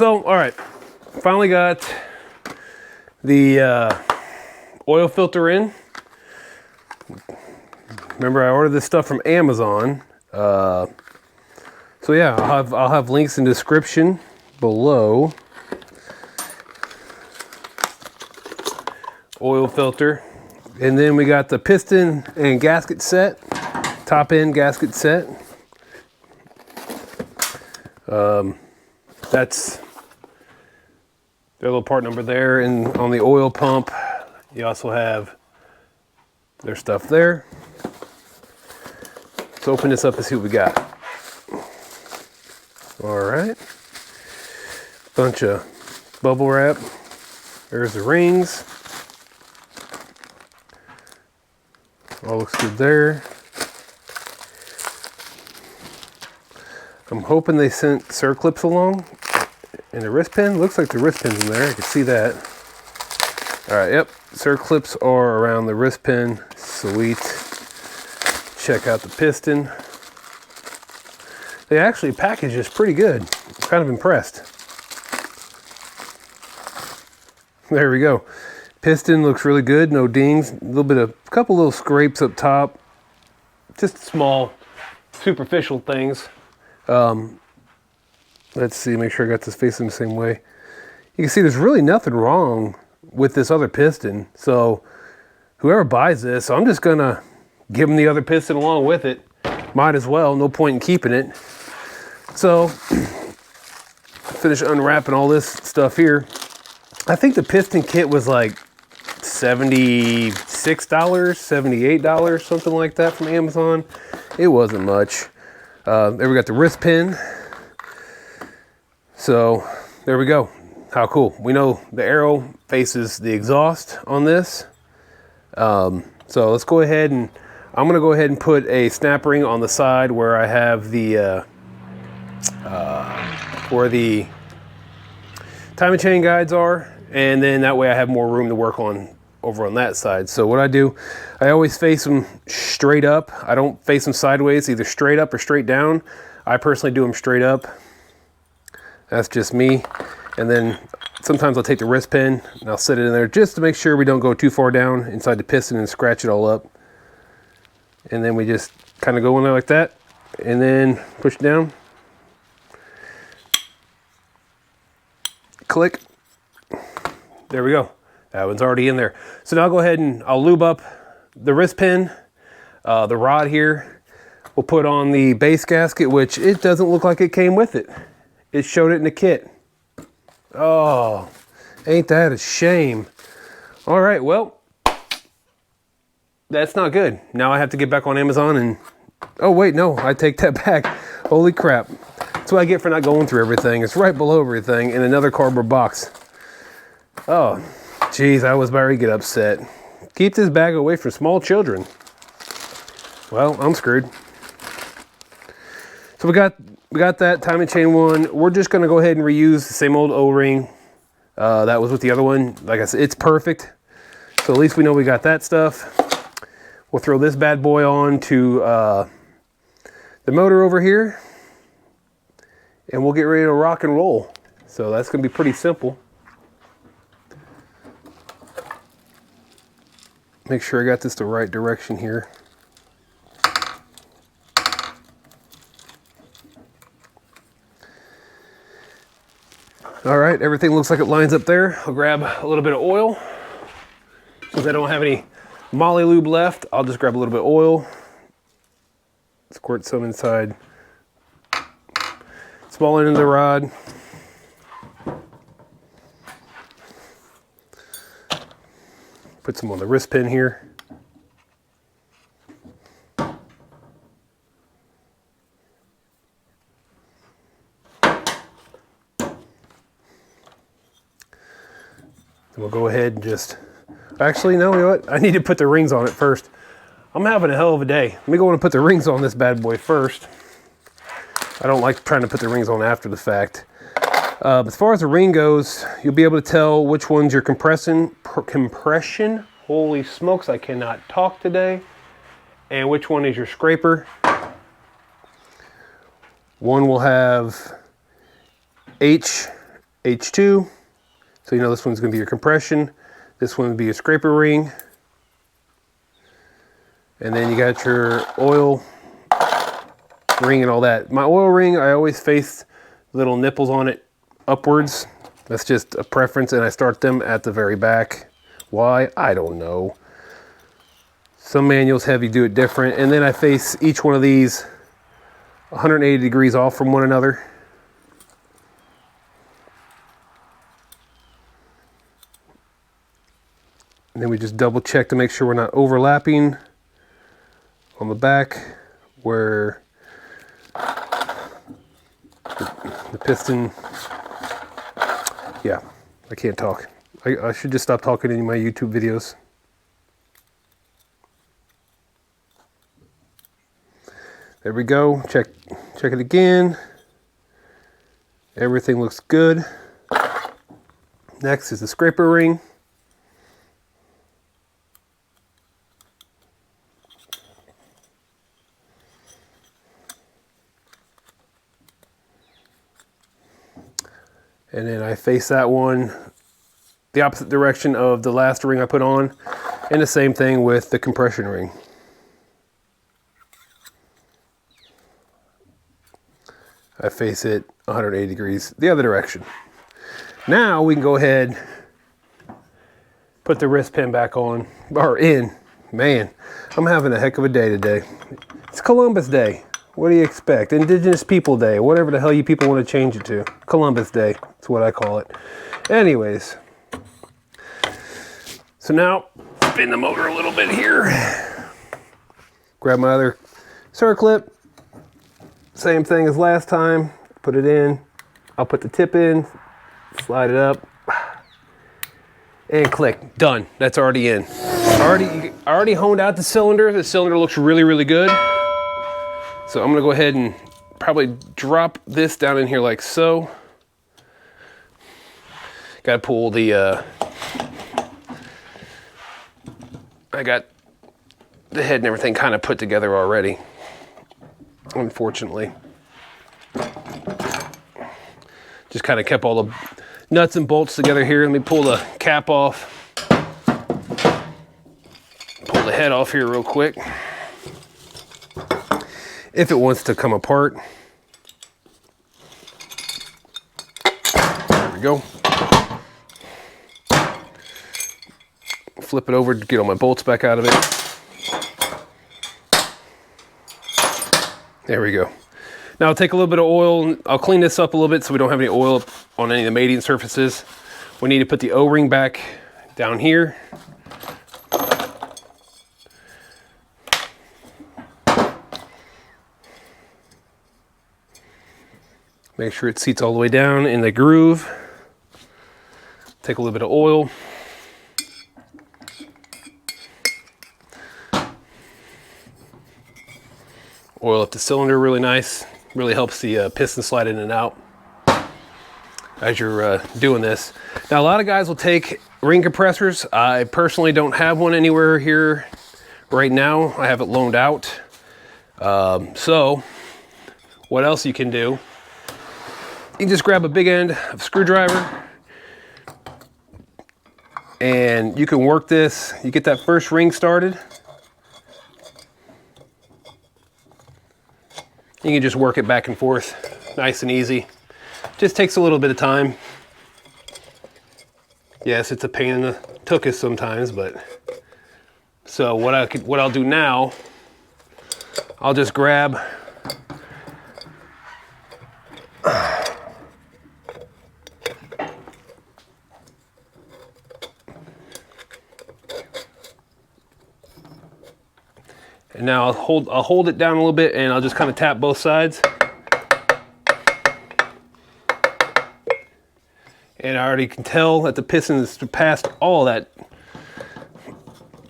So, all right, finally got the oil filter in. Remember, I ordered this stuff from Amazon. So yeah, I'll have links in the description below. Oil filter, and then we got the piston and gasket set, top end gasket set. That's their little part number there, and on the oil pump, you also have their stuff there. Let's open this up and see what we got. All right, bunch of bubble wrap. There's the rings. All looks good there. I'm hoping they sent circlips along. And the wrist pin, looks like the wrist pin's in there. I can see that. All right, yep, circlips are around the wrist pin. Sweet. Check out the piston. They actually package this pretty good. I'm kind of impressed. There we go. Piston looks really good, no dings. A couple little scrapes up top. Just small, superficial things. Let's see, make sure I got this facing the same way. You can see there's really nothing wrong with this other piston. So whoever buys this, I'm just gonna give them the other piston along with it. Might as well, no point in keeping it. So finish unwrapping all this stuff here. I think the piston kit was like $76, $78, something like that from Amazon. It wasn't much. There we got the wrist pin. So there we go. How cool. We know the arrow faces the exhaust on this. So let's go ahead and I'm gonna go ahead and put a snap ring on the side where I have the where the timing chain guides are, and then that way I have more room to work on over on that side. So what I do, I always face them straight up. I don't face them sideways, either straight up or straight down. I personally do them straight up. That's just me. And then sometimes I'll take the wrist pin and I'll set it in there just to make sure we don't go too far down inside the piston and scratch it all up. And then we just kind of go in there like that and then push down. Click. There we go. That one's already in there. So now I'll go ahead and I'll lube up the wrist pin, the rod here. We'll put on the base gasket, which it doesn't look like it came with it. It showed it in the kit. Oh, ain't that a shame? All right, well, that's not good. Now I have to get back on Amazon and, oh wait, no, I take that back. Holy crap. That's what I get for not going through everything. It's right below everything in another cardboard box. Oh, geez, I was about to get upset. Keep this bag away from small children. Well, I'm screwed. So we got that timing chain one. We're just gonna go ahead and reuse the same old O-ring that was with the other one. Like I said, it's perfect. So at least we know we got that stuff. We'll throw this bad boy on to the motor over here, and we'll get ready to rock and roll. So that's gonna be pretty simple. Make sure I got this the right direction here. All right, everything looks like it lines up there. I'll grab a little bit of oil. Since I don't have any Molly lube left, I'll just grab a little bit of oil. Squirt some inside. Small end of the rod. Put some on the wrist pin here. We'll go ahead and just, actually, no, you know what? I need to put the rings on it first. I'm having a hell of a day. Let me go and put the rings on this bad boy first. I don't like trying to put the rings on after the fact. As far as the ring goes, you'll be able to tell which one's your compression. Holy smokes, I cannot talk today. And which one is your scraper. One will have H H2. So you know this one's going to be your compression. This one would be your scraper ring. And then you got your oil ring and all that. My oil ring, I always face little nipples on it upwards. That's just a preference, and I start them at the very back. Why? I don't know. Some manuals have you do it different. And then I face each one of these 180 degrees off from one another. And then we just double check to make sure we're not overlapping on the back where the piston, yeah, I can't talk. I should just stop talking in my YouTube videos. There we go, check it again. Everything looks good. Next is the scraper ring. And then I face that one the opposite direction of the last ring I put on, and the same thing with the compression ring. I face it 180 degrees the other direction. Now we can go ahead, put the wrist pin back on, or in. Man, I'm having a heck of a day today. It's Columbus Day. What do you expect? Indigenous People Day, whatever the hell you people want to change it to. Columbus Day, that's what I call it. Anyways, so now spin the motor a little bit here. Grab my other circlip. Same thing as last time. Put it in. I'll put the tip in, slide it up, and click. Done. That's already in. I already honed out the cylinder. The cylinder looks really, really good. So I'm gonna go ahead and probably drop this down in here like so. Gotta pull the, I got the head and everything kind of put together already, unfortunately. Just kind of kept all the nuts and bolts together here. Let me pull the cap off. Pull the head off here real quick. If it wants to come apart. There we go. Flip it over to get all my bolts back out of it. There we go. Now I'll take a little bit of oil. I'll clean this up a little bit so we don't have any oil on any of the mating surfaces. We need to put the O-ring back down here. Make sure it seats all the way down in the groove. Take a little bit of oil. Oil up the cylinder really nice. Really helps the piston slide in and out as you're doing this. Now a lot of guys will take ring compressors. I personally don't have one anywhere here right now. I have it loaned out. So what else you can do? You can just grab a big end of screwdriver and you can work this. You get that first ring started. You can just work it back and forth, nice and easy. Just takes a little bit of time. Yes, it's a pain in the tuchus sometimes, but so what I'll do now, I'll just grab and now I'll hold it down a little bit and I'll just kind of tap both sides. And I already can tell that the piston is past all that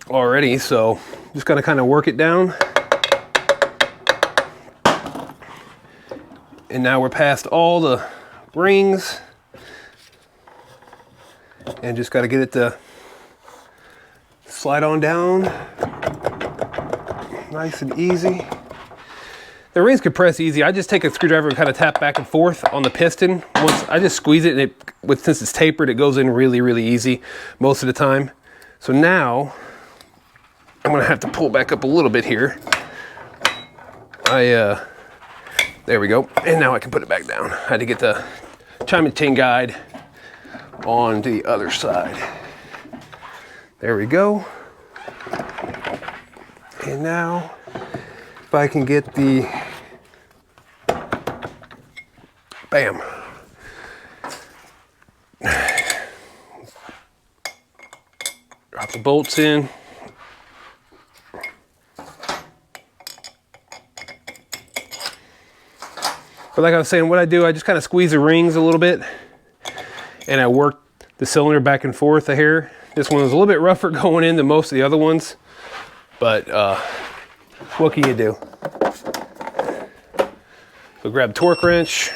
already, so just gotta kind of work it down. And now we're past all the rings and just gotta get it to slide on down. Nice and easy. The rings compress easy. I just take a screwdriver and kind of tap back and forth on the piston. Once I just squeeze it, and since it's tapered, it goes in really, really easy most of the time. So now I'm gonna have to pull back up a little bit here. There we go. And now I can put it back down. I had to get the timing chain guide on the other side. There we go. And now, if I can get the, bam. Drop the bolts in. But like I was saying, what I do, I just kind of squeeze the rings a little bit and I work the cylinder back and forth a hair. This one was a little bit rougher going in than most of the other ones. But what can you do? So grab a torque wrench.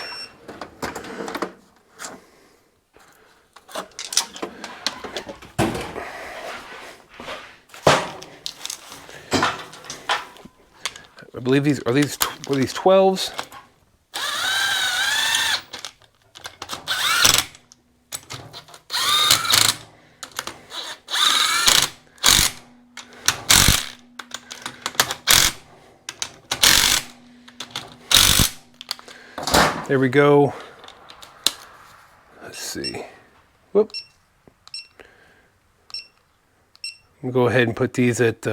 I believe these were these 12s. There we go. Let's see. Whoop. I'm gonna go ahead and put these at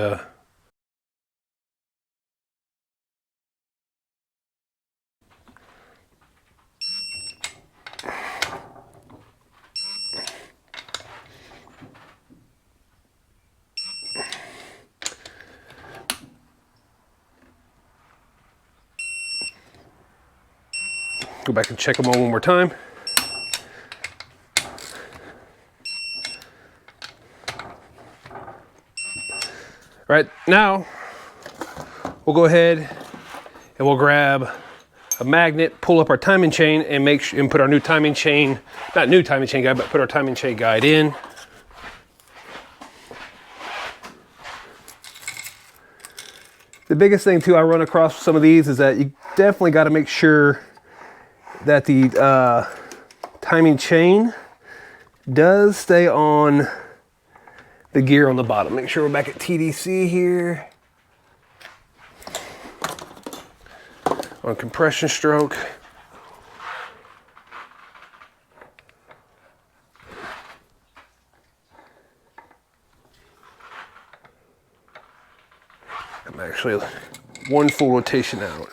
go back and check them all one more time. All right, now we'll go ahead and we'll grab a magnet, pull up our timing chain, and and put our new timing chain, not new timing chain guide, but put our timing chain guide in. The biggest thing too I run across with some of these is that you definitely got to make sure that the timing chain does stay on the gear on the bottom. Make sure we're back at TDC here. On compression stroke. I'm actually one full rotation out.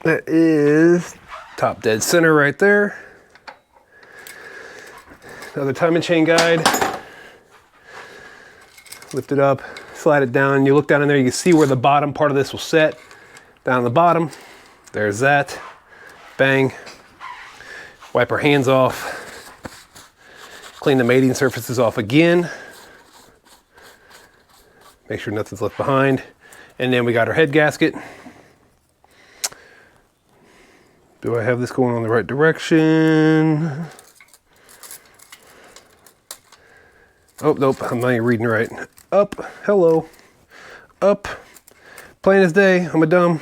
That is top dead center right there. Another timing chain guide. Lift it up, slide it down. You look down in there, you can see where the bottom part of this will set. Down the bottom, there's that. Bang. Wipe our hands off. Clean the mating surfaces off again. Make sure nothing's left behind. And then we got our head gasket. Do I have this going on the right direction? Oh, nope, I'm not even reading right. Up, hello, up. Plain as day, I'm a dumb.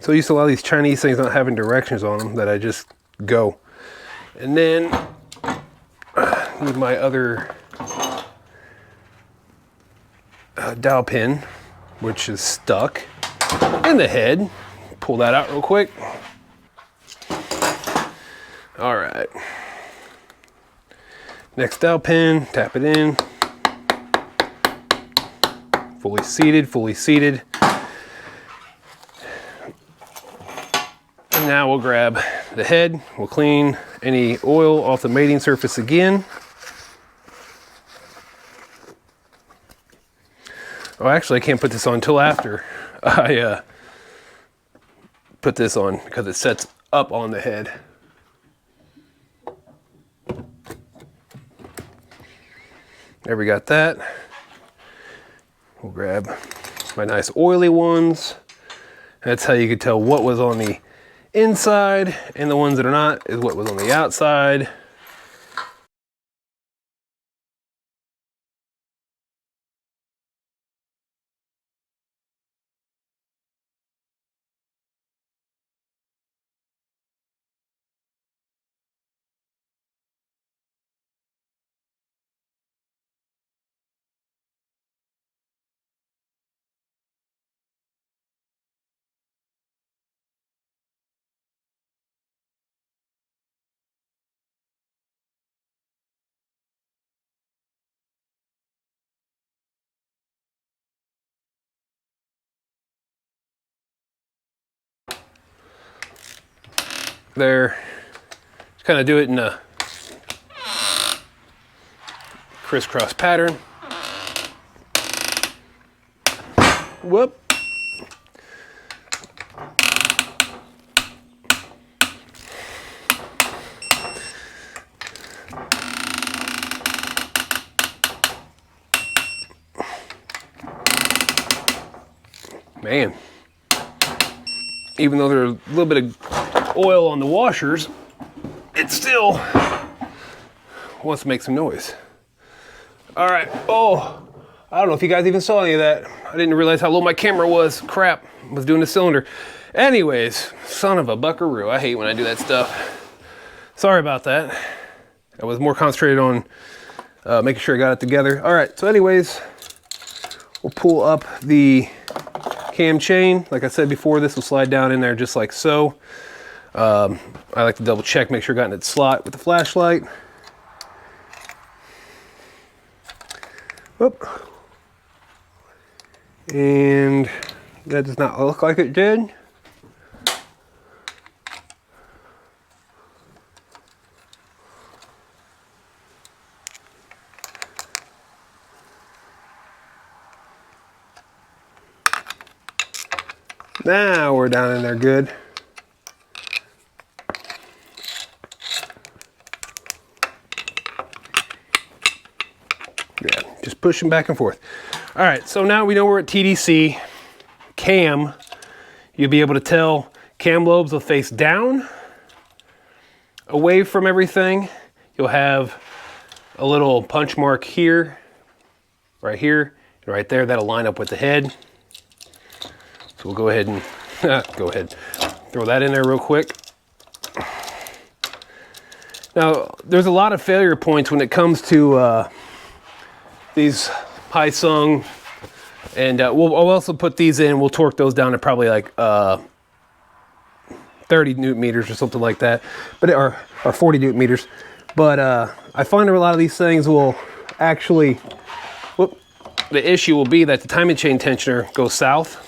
So used to a lot of these Chinese things not having directions on them that I just go. And then, need my other dowel pin, which is stuck in the head. Pull that out real quick. All right. Next dowel pin, tap it in. Fully seated, fully seated. And now we'll grab the head. We'll clean any oil off the mating surface again. Oh, actually, I can't put this on until after I put this on because it sets up on the head. There we got that. We'll grab my nice oily ones That's how you could tell what was on the inside, and the ones that are not is what was on the outside. There, just kind of do it in a crisscross pattern. Whoop. Man, even though there's a little bit of oil on the washers, it still wants to make some noise. All right. Oh, I don't know if you guys even saw any of that. I didn't realize how low my camera was. Crap, I was doing the cylinder. Anyways, son of a buckaroo. I hate when I do that stuff. Sorry about that. I was more concentrated on making sure I got it together. All right, so anyways, we'll pull up the cam chain. Like I said before, this will slide down in there just like so. I like to double check, make sure I got in its slot with the flashlight. Whoop. And that does not look like it did. Now we're down in there good. Yeah, just pushing back and forth. All right, so now we know we're at TDC. Cam, you'll be able to tell cam lobes will face down, away from everything. You'll have a little punch mark here, and right there. That'll line up with the head. So we'll go ahead and throw that in there real quick. Now, there's a lot of failure points when it comes to these Piston, and we'll also put these in. We'll torque those down to probably like 30 newton meters or something like that, but or 40 newton meters. But I find that a lot of these things will actually, the issue will be that the timing chain tensioner goes south,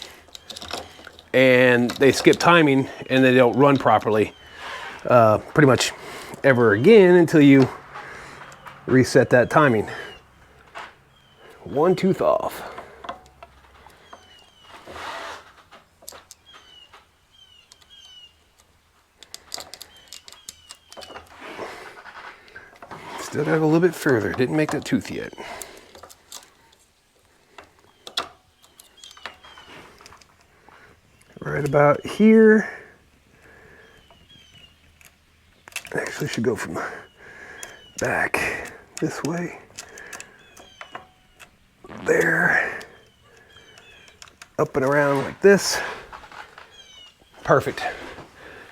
and they skip timing and they don't run properly pretty much ever again until you reset that timing. One tooth off. Still got to go a little bit further. Didn't make that tooth yet. Right about here. Actually should go from the back this way. There. Up and around like this. Perfect.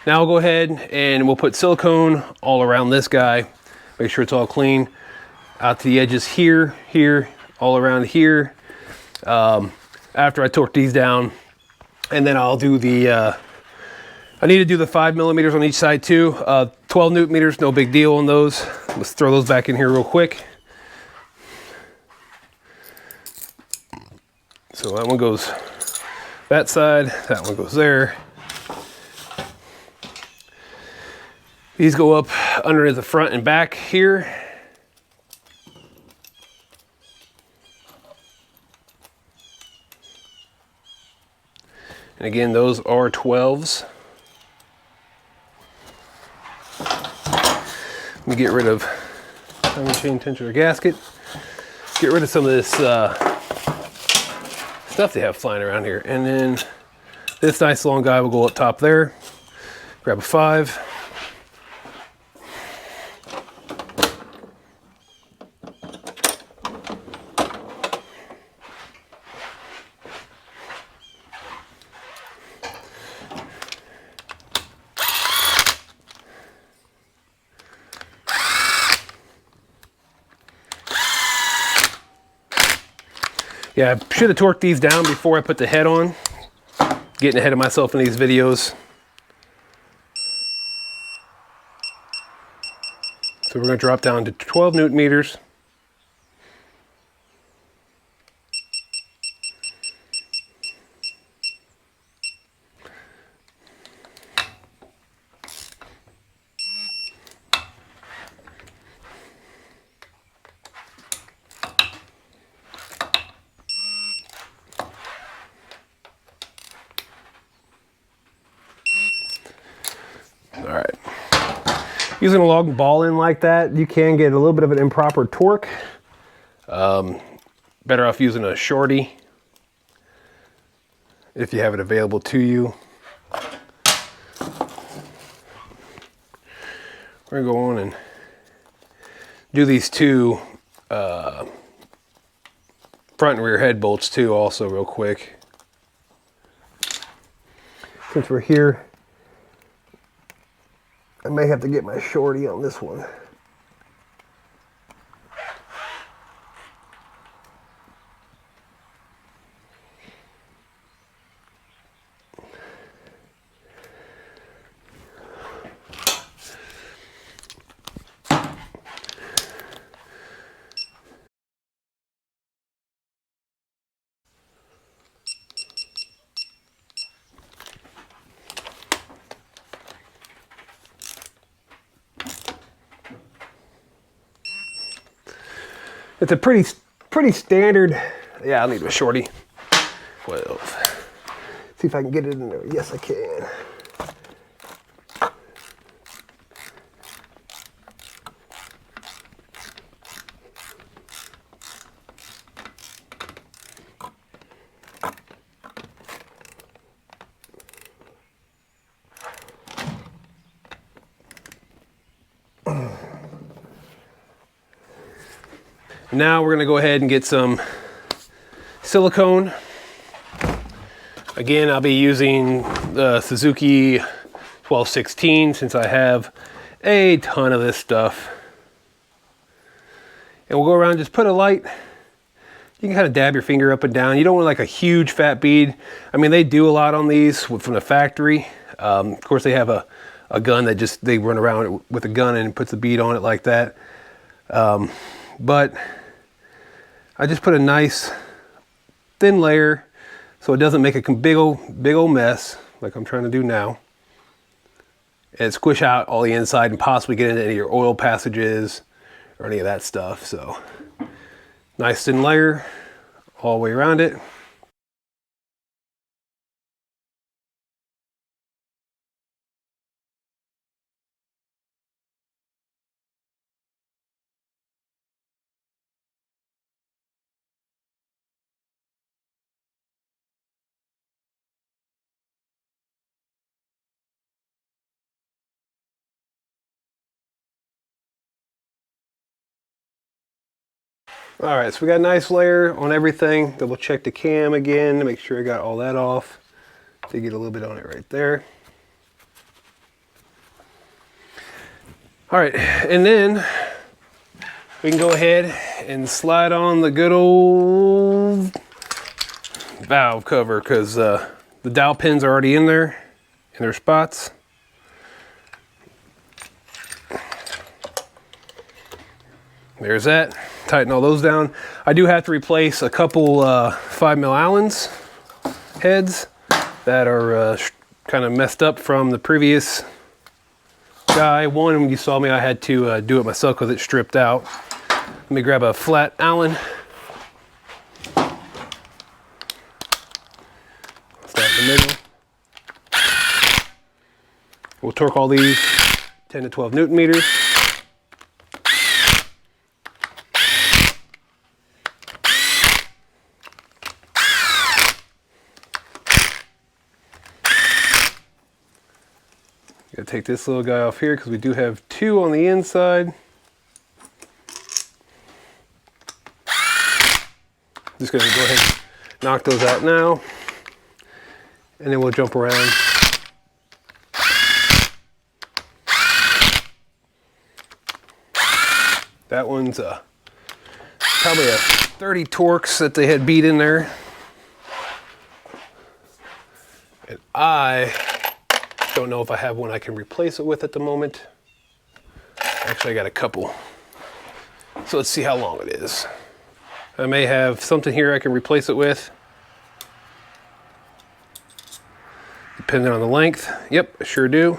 Now we'll go ahead and we'll put silicone all around this guy. Make sure it's all clean. Out to the edges here, all around here. After I torque these down, and then I'll do the, I need to do the 5 millimeters on each side too. 12 newton meters, no big deal on those. Let's throw those back in here real quick. So that one goes that side, that one goes there. These go up under the front and back here. And again, those are 12s. Let me get rid of timing chain tensioner gasket. Get rid of some of this stuff they have flying around here. And then This nice long guy will go up top there. Grab a 5. Yeah, I should have torqued these down before I put the head on. Getting ahead of myself in these videos. So we're going to drop down to 12 Newton meters. All right. Using a long ball end like that, you can get a little bit of an improper torque. Better off using a shorty if you have it available to you. We're gonna go on and do these two front and rear head bolts too also real quick. Since we're here, I may have to get my shorty on this one. It's a pretty standard. Yeah, I'll need a shorty. 12. See if I can get it in there. Yes, I can. Now we're going to go ahead and get some silicone. Again, I'll be using the Suzuki 1216 since I have a ton of this stuff. And we'll go around and just put a light. You can kind of dab your finger up and down. You don't want like a huge fat bead. I mean, they do a lot on these from the factory. Of course, they have a gun that just, they run around with a gun and puts a bead on it like that. But I just put a nice thin layer so it doesn't make a big old mess like I'm trying to do now. And squish out all the inside and possibly get into any of your oil passages or any of that stuff. So nice thin layer all the way around it. All right, so we got a nice layer on everything. Double check the cam again to make sure I got all that off. To get a little bit on it right there. All right, and then we can go ahead and slide on the good old valve cover because the dowel pins are already in there, in their spots. There's that. Tighten all those down. I do have to replace a couple 5mm Allens heads that are kind of messed up from the previous guy. One, when you saw me, I had to do it myself because it stripped out. Let me grab a flat Allen. Start in the middle. We'll torque all these 10 to 12 Newton meters. Gotta take this little guy off here because we do have 2 on the inside. Just gonna go ahead and knock those out now. And then we'll jump around. That one's probably a 30 Torx that they had beat in there. And I don't know if I have one I can replace it with at the moment. Actually, I got a couple. So let's see how long it is. I may have something here I can replace it with, depending on the length. Yep, I sure do.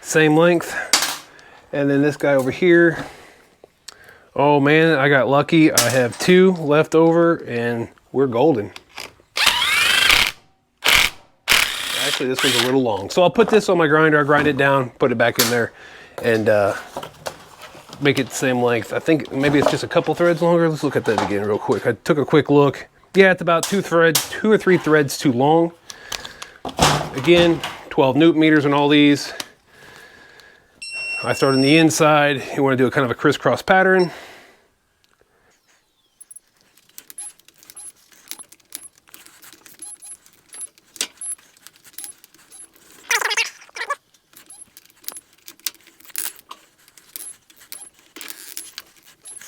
Same length. And then this guy over here. Oh man, I got lucky. I have 2 left over and we're golden. Actually, this one's a little long. So I'll put this on my grinder, I'll grind it down, put it back in there, and make it the same length. I think maybe it's just a couple threads longer. Let's look at that again real quick. I took a quick look. Yeah, it's about 2 or 3 threads too long. Again, 12 Newton meters on all these. I start on the inside. You want to do a kind of a crisscross pattern.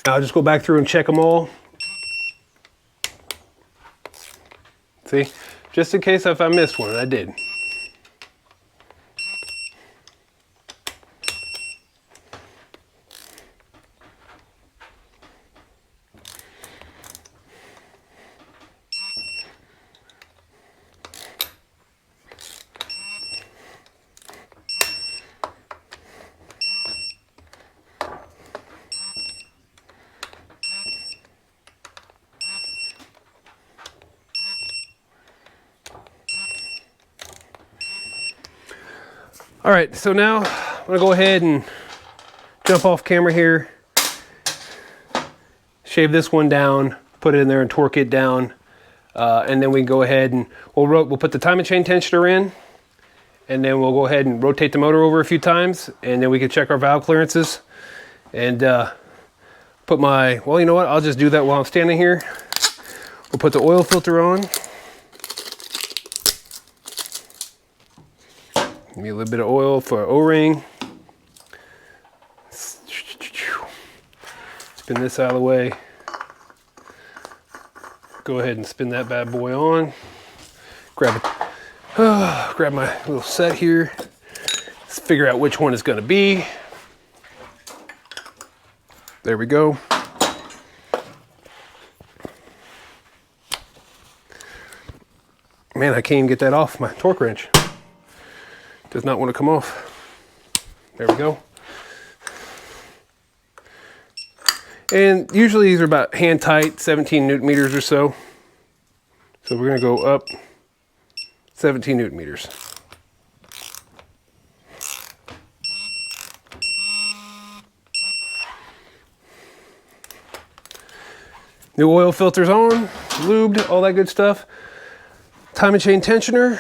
I'll just go back through and check them all. See, just in case if I missed one, and I did. All right, so now I'm gonna go ahead and jump off camera here, shave this one down, put it in there and torque it down, and then we can go ahead and we'll put the timing chain tensioner in, and then we'll go ahead and rotate the motor over a few times, and then we can check our valve clearances and put my, well, you know what, I'll just do that while I'm standing here. We'll put the oil filter on. Give me a little bit of oil for an O-ring. Spin this out of the way. Go ahead and spin that bad boy on. Grab my little set here. Let's figure out which one it's gonna be. There we go. Man, I can't even get that off my torque wrench. Does not want to come off. There we go. And usually these are about hand tight, 17 Newton meters or so. So we're going to go up 17 Newton meters. New oil filters on, lubed, all that good stuff. Timing chain tensioner.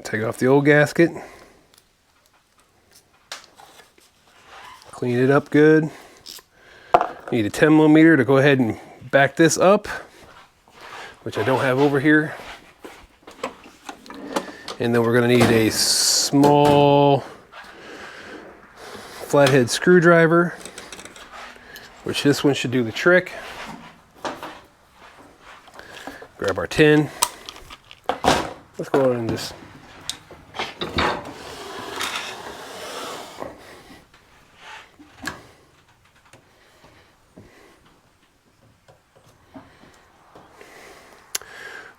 Take off the old gasket. Clean it up good. Need a 10 millimeter to go ahead and back this up, which I don't have over here. And then we're going to need a small flathead screwdriver, which this one should do the trick. Grab our tin. Let's go on and just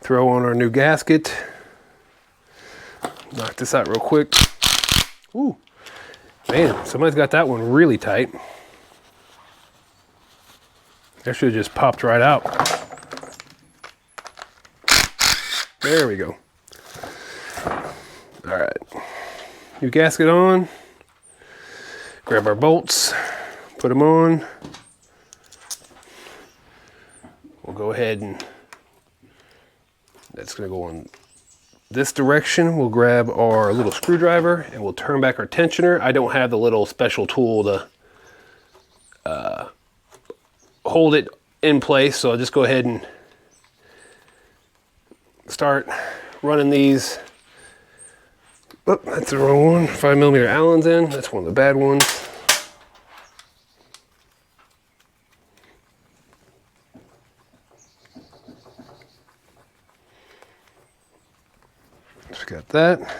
throw on our new gasket. Knock this out real quick. Ooh, man, somebody's got that one really tight. That should have just popped right out. There we go. All right, new gasket on. Grab our bolts, put them on. We'll go ahead and that's going to go on this direction. We'll grab our little screwdriver and we'll turn back our tensioner. I don't have the little special tool to hold it in place, so I'll just go ahead and start running these. Oh, that's the wrong one. 5mm Allen's in. That's one of the bad ones. Just got that.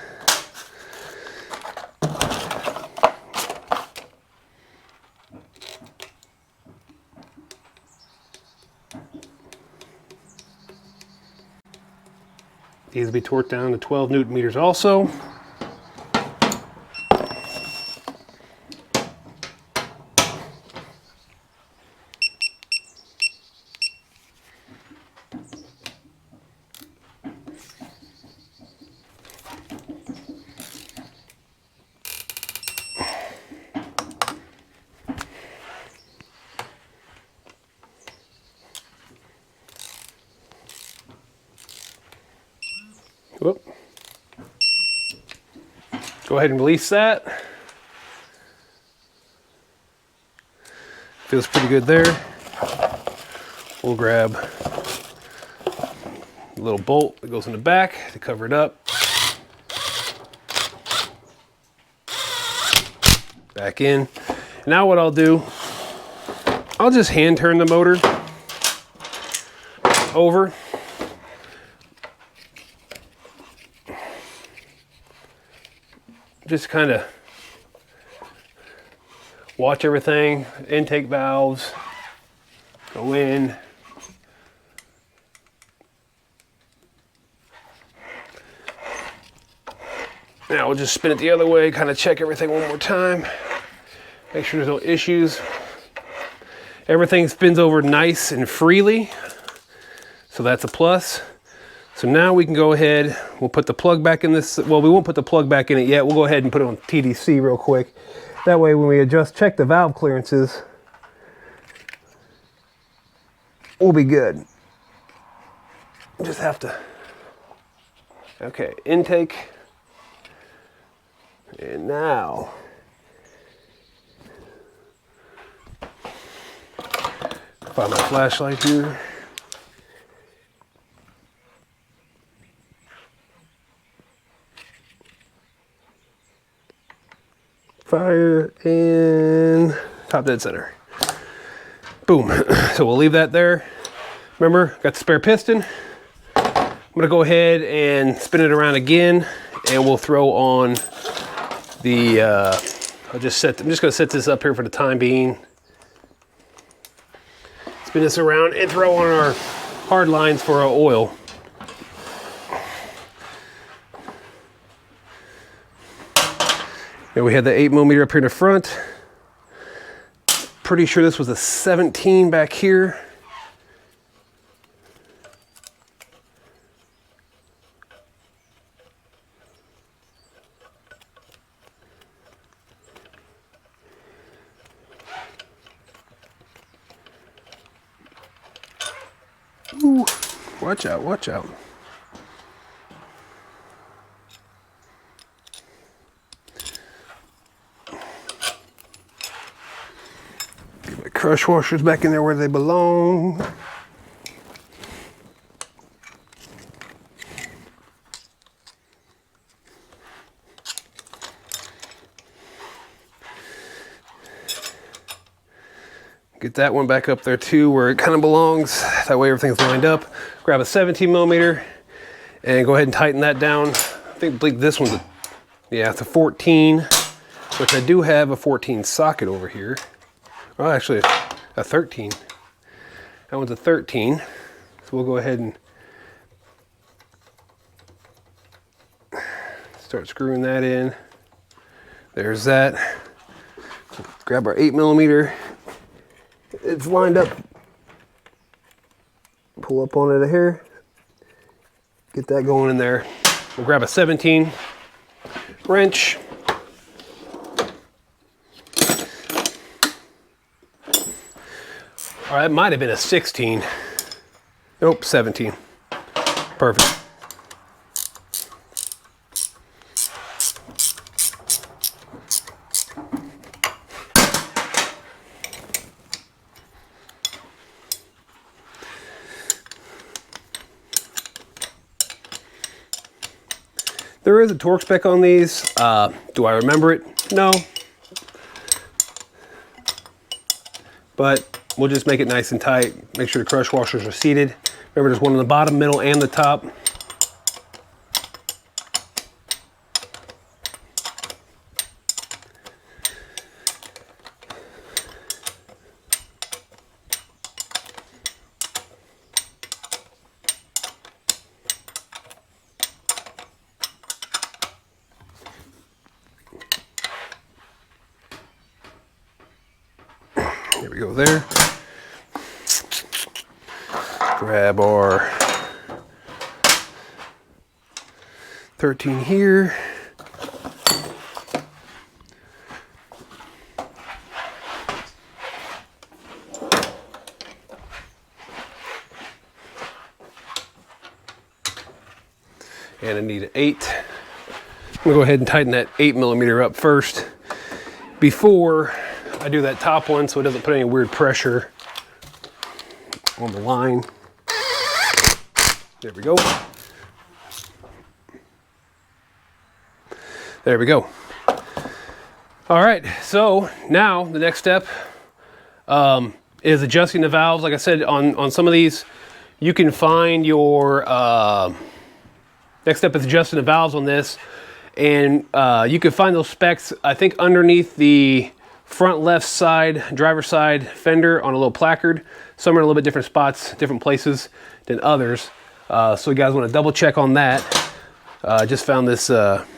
These will be torqued down to 12 Newton meters also. Whoop. Go ahead and release that. Feels pretty good there. We'll grab a little bolt that goes in the back to cover it up. Back in. Now what I'll do, I'll just hand turn the motor over. Just kind of watch everything. Intake valves go in. Now we'll just spin it the other way, kind of check everything one more time. Make sure there's no issues. Everything spins over nice and freely, so that's a plus. So now we can go ahead, we'll put the plug back in this, well, we won't put the plug back in it yet. We'll go ahead and put it on TDC real quick. That way when we adjust, check the valve clearances, we'll be good. Just have to, okay, intake. And now, find my flashlight here. Fire in top dead center. Boom. So we'll leave that there. Remember, got the spare piston. I'm gonna go ahead and spin it around again, and we'll throw on the. I'm just gonna set this up here for the time being. Spin this around and throw on our hard lines for our oil. And we had the 8mm up here in the front. Pretty sure this was a 17 back here. Ooh, watch out, watch out. Crush washers back in there where they belong. Get that one back up there too, where it kind of belongs. That way everything's lined up. Grab a 17mm and go ahead and tighten that down. I believe this one's it's a 14, which I do have a 14 socket over here. Well, actually a 13. That one's a 13. So we'll go ahead and start screwing that in. There's that. Grab our 8mm. It's lined up. Pull up on it here. Get that going in there. We'll grab a 17 wrench. Or that might have been a 16. Nope, 17. Perfect. There is a torque spec on these. Do I remember it? No. But we'll just make it nice and tight. Make sure the crush washers are seated. Remember, there's one on the bottom, middle, and the top. There we go there. Grab our 13 here. And I need an 8. I'm gonna go ahead and tighten that 8mm up first before I do that top one, so it doesn't put any weird pressure on the line. There we go. There we go. All right, so now the next step is adjusting the valves. Like I said, on some of these, you can find your, next step is adjusting the valves on this. And you can find those specs, I think, underneath the front left side, driver's side fender on a little placard. Some are in a little bit different spots, different places than others. So you guys want to double check on that. Just found this coolant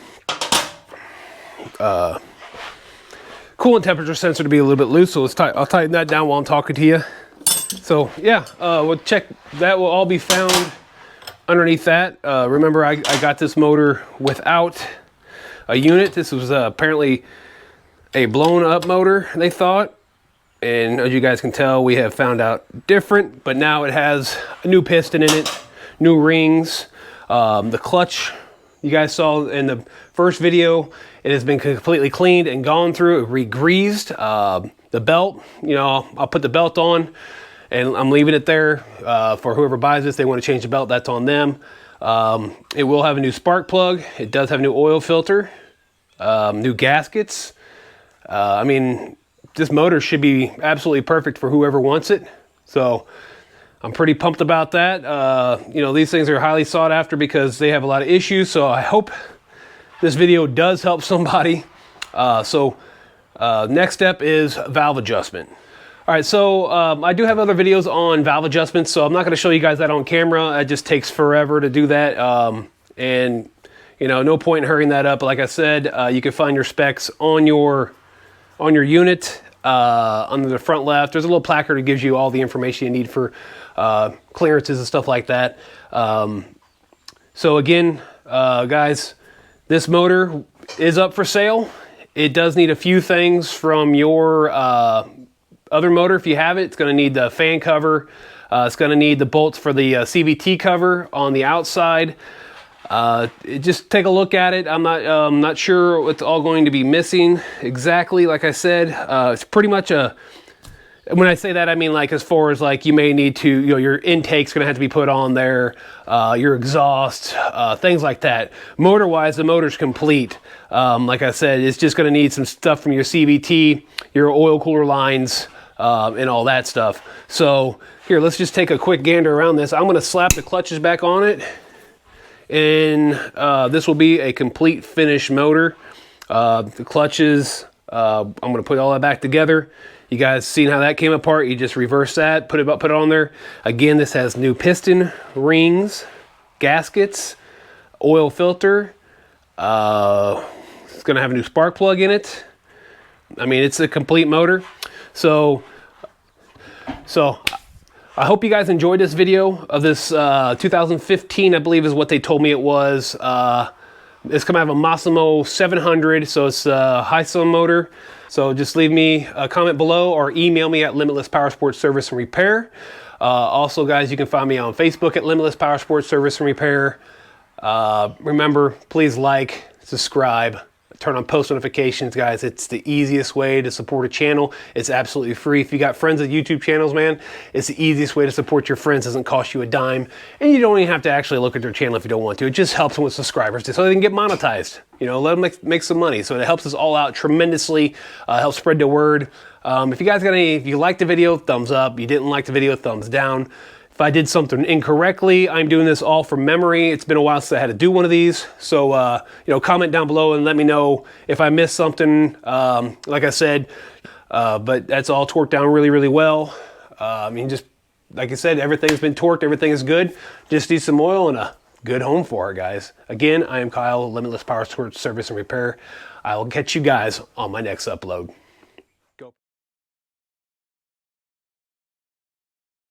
temperature sensor to be a little bit loose, so I'll tighten that down while I'm talking to you. So yeah, we'll check. That will all be found underneath that. Remember, I got this motor without a unit. This was apparently a blown up motor, they thought, and as you guys can tell, we have found out different. But now it has a new piston in it, new rings. The clutch you guys saw in the first video, it has been completely cleaned and gone through, re-greased. The belt, you know, I'll put the belt on and I'm leaving it there for whoever buys this. They want to change the belt, that's on them. It will have a new spark plug. It does have a new oil filter, new gaskets. I mean, this motor should be absolutely perfect for whoever wants it. So I'm pretty pumped about that. You know, these things are highly sought after because they have a lot of issues. So I hope this video does help somebody. Next step is valve adjustment. All right, so I do have other videos on valve adjustments, so I'm not going to show you guys that on camera. It just takes forever to do that. And, you know, no point in hurrying that up. But like I said, you can find your specs on your unit under the front left. There's a little placard that gives you all the information you need for clearances and stuff like that. So again, guys, this motor is up for sale. It does need a few things from your other motor. If you have it, it's going to need the fan cover. It's going to need the bolts for the CVT cover on the outside. Just take a look at it. I'm not sure what's all going to be missing exactly. Like I said, it's pretty much a, when I say that, I mean like as far as like you may need to, you know, your intake's going to have to be put on there, your exhaust, things like that. Motor wise, the motor's complete. Like I said, it's just going to need some stuff from your CVT, your oil cooler lines, and all that stuff. So here, let's just take a quick gander around this. I'm going to slap the clutches back on it. And this will be a complete finished motor. The clutches, I'm going to put all that back together. You guys seen how that came apart? You just reverse that, put it on there. Again, this has new piston, rings, gaskets, oil filter. It's going to have a new spark plug in it. I mean, it's a complete motor. So I hope you guys enjoyed this video of this 2015, I believe is what they told me it was, This come out of a Massimo 700, so it's a Hisun motor. So just leave me a comment below or email me at Limitless Power Sports Service and Repair. Also, guys, you can find me on Facebook at Limitless Power Sports Service and Repair. Remember, please like, subscribe, turn on post notifications, guys. It's the easiest way to support a channel. It's absolutely free. If you got friends with YouTube channels, man, it's the easiest way to support your friends. It doesn't cost you a dime, and you don't even have to actually look at their channel if you don't want to. It just helps them with subscribers so they can get monetized. You know, let them make some money. So it helps us all out tremendously. Helps spread the word. If you guys got any, if you liked the video, thumbs up. You didn't like the video, thumbs down. If I did something incorrectly, I'm doing this all from memory. It's been a while since I had to do one of these. So, you know, comment down below and let me know if I missed something, like I said. But that's all torqued down really, really well. I mean, just like I said, everything's been torqued. Everything is good. Just need some oil and a good home for it, guys. Again, I am Kyle, Limitless Power Sports Service and Repair. I will catch you guys on my next upload.